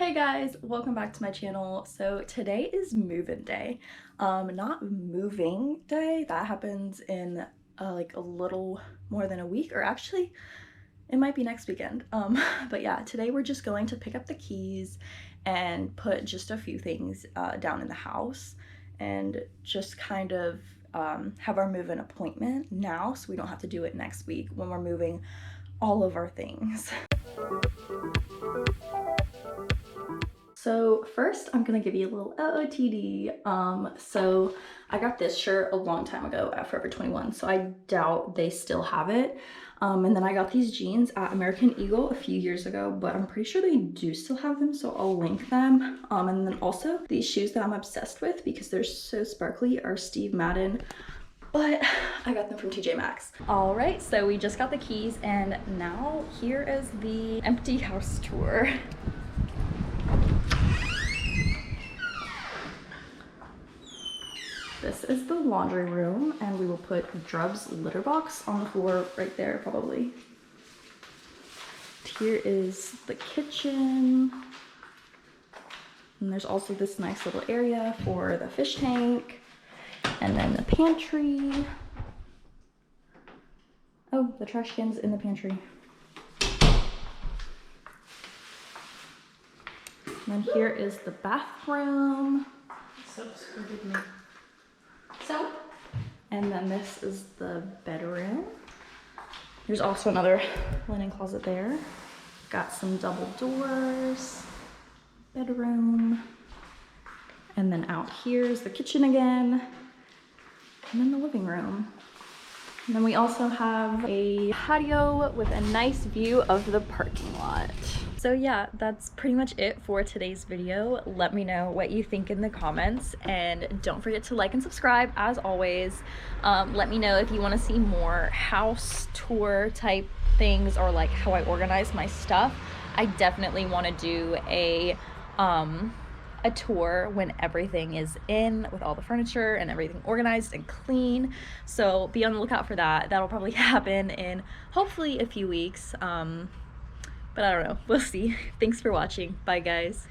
Hey guys, welcome back to my channel. So today is move-in day. Not moving day, that happens in like a little more than a week, or actually it might be next weekend. But yeah, today we're just going to pick up the keys and put just a few things down in the house and just kind of have our move-in appointment now so we don't have to do it next week when we're moving all of our things. So first, I'm gonna give you a little OOTD. So I got this shirt a long time ago at Forever 21, so I doubt they still have it. And then I got these jeans at American Eagle a few years ago, but I'm pretty sure they do still have them, so I'll link them. And then also these shoes that I'm obsessed with because they're so sparkly are Steve Madden, but I got them from TJ Maxx. All right, so we just got the keys, and now here is the empty house tour. This is the laundry room, and we will put Drub's litter box on the floor right there, probably. Here is the kitchen. And there's also this nice little area for the fish tank. And then the pantry. Oh, the trash can's in the pantry. And then here is the bathroom. And then this is the bedroom. There's also another linen closet there. Got some double doors, bedroom. And then out here is the kitchen again. And then the living room. And then we also have a patio with a nice view of the parking lot. So yeah, that's pretty much it for today's video. Let me know what you think in the comments, and don't forget to like and subscribe as always. Let me know if you want to see more house tour type things, or like how I organize my stuff. I definitely want to do a tour when everything is in, with all the furniture and everything organized and clean. So be on the lookout for that. That'll probably happen in hopefully a few weeks. But I don't know, we'll see. Thanks for watching. Bye guys.